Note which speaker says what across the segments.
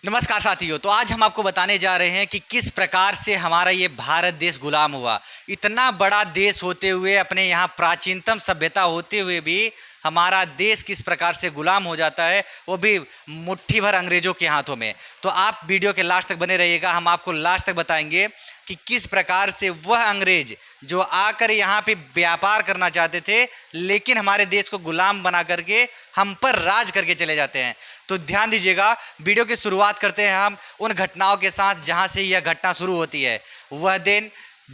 Speaker 1: नमस्कार साथियों। तो आज हम आपको बताने जा रहे हैं कि किस प्रकार से हमारा ये भारत देश गुलाम हुआ। इतना बड़ा देश होते हुए, अपने यहाँ प्राचीनतम सभ्यता होते हुए भी हमारा देश किस प्रकार से गुलाम हो जाता है, वो भी मुट्ठी भर अंग्रेज़ों के हाथों में। तो आप वीडियो के लास्ट तक बने रहिएगा। हम आपको लास्ट तक बताएंगे कि किस प्रकार से वह अंग्रेज जो आकर यहाँ पे व्यापार करना चाहते थे, लेकिन हमारे देश को गुलाम बना करके हम पर राज करके चले जाते हैं। तो ध्यान दीजिएगा, वीडियो की शुरुआत करते हैं हम उन घटनाओं के साथ जहाँ से यह घटना शुरू होती है। वह दिन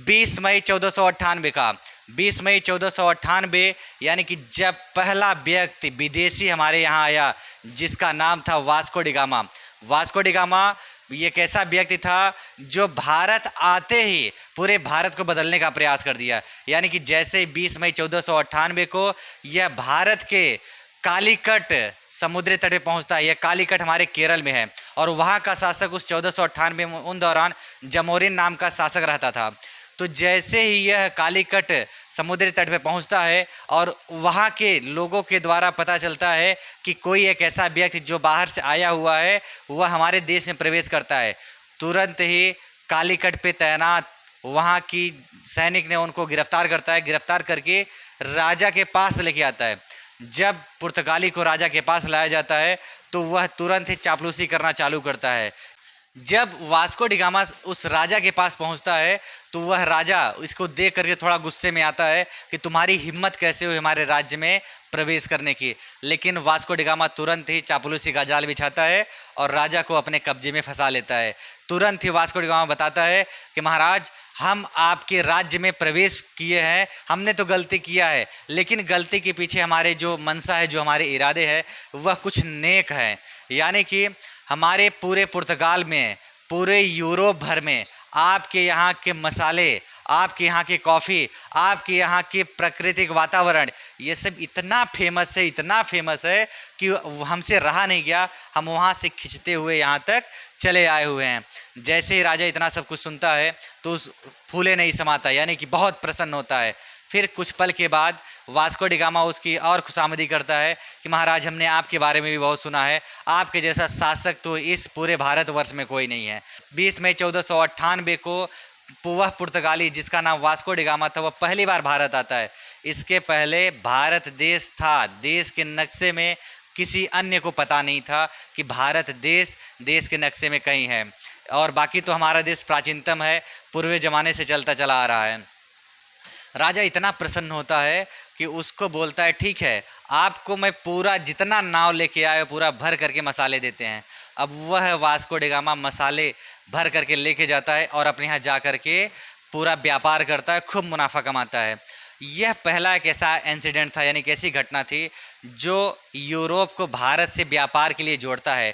Speaker 1: 20 मई 1498 का। 20 मई 1498 यानी कि जब पहला व्यक्ति विदेशी हमारे यहाँ आया, जिसका नाम था Vasco D gamma. Vasco D gamma ये एक ऐसा व्यक्ति था जो भारत आते ही पूरे भारत को बदलने का प्रयास कर दिया। यानी कि जैसे 20 मई 1498 को यह भारत के कालीकट समुद्री तट पे पहुंचता है। यह कालीकट हमारे केरल में है और वहाँ का शासक उस 1498 में उन दौरान जमोरिन नाम का शासक रहता था। तो जैसे ही यह कालीकट समुद्री तट पे पहुंचता है और वहाँ के लोगों के द्वारा पता चलता है कि कोई एक ऐसा व्यक्ति जो बाहर से आया हुआ है वह हमारे देश में प्रवेश करता है, तुरंत ही कालीकट पे तैनात वहाँ की सैनिक ने उनको गिरफ्तार करता है। गिरफ्तार करके राजा के पास लेके आता है। जब पुर्तगाली को राजा के पास लाया जाता है तो वह तुरंत ही चापलूसी करना चालू करता है। जब वास्को डी गामा उस राजा के पास पहुंचता है तो वह राजा इसको देख करके थोड़ा गुस्से में आता है कि तुम्हारी हिम्मत कैसे हुई हमारे राज्य में प्रवेश करने की। लेकिन वास्को डी गामा तुरंत ही चापलूसी का जाल बिछाता है और राजा को अपने कब्जे में फंसा लेता है। तुरंत ही वास्को डी गामा बताता है कि महाराज, हम आपके राज्य में प्रवेश किए हैं, हमने तो गलती किया है, लेकिन गलती के पीछे हमारे जो मंशा है, जो हमारे इरादे हैं, वह कुछ नेक है। यानी कि हमारे पूरे पुर्तगाल में, पूरे यूरोप भर में आपके यहाँ के मसाले, आपके यहाँ की कॉफ़ी, आपके यहाँ के प्राकृतिक वातावरण, ये सब इतना फेमस है, इतना फेमस है कि हमसे रहा नहीं गया। हम वहाँ से खिंचते हुए यहाँ तक चले आए हुए हैं। जैसे ही राजा इतना सब कुछ सुनता है तो उस फूले नहीं समाता, यानी कि बहुत प्रसन्न होता है। फिर कुछ पल के बाद वास्को डी गामा उसकी और खुशामदी करता है कि महाराज, हमने आपके बारे में भी बहुत सुना है, आपके जैसा शासक तो इस पूरे भारतवर्ष में कोई नहीं है। 20 मई 1498 को वह पुर्तगाली जिसका नाम वास्को डी गामा था, वह पहली बार भारत आता है। इसके पहले भारत देश था, देश के नक्शे में किसी अन्य को पता नहीं था कि भारत देश के नक्शे में कहीं है। और बाकी तो हमारा देश प्राचीनतम है, पूर्व ज़माने से चलता चला आ रहा है। राजा इतना प्रसन्न होता है कि उसको बोलता है, ठीक है, आपको मैं पूरा जितना नाव लेके आए पूरा भर करके मसाले देते हैं। अब वह वास्को डी गामा मसाले भर करके लेके जाता है और अपने यहाँ जा कर के पूरा व्यापार करता है, खूब मुनाफा कमाता है। यह पहला एक ऐसा इंसिडेंट था, यानी कि ऐसी घटना थी जो यूरोप को भारत से व्यापार के लिए जोड़ता है।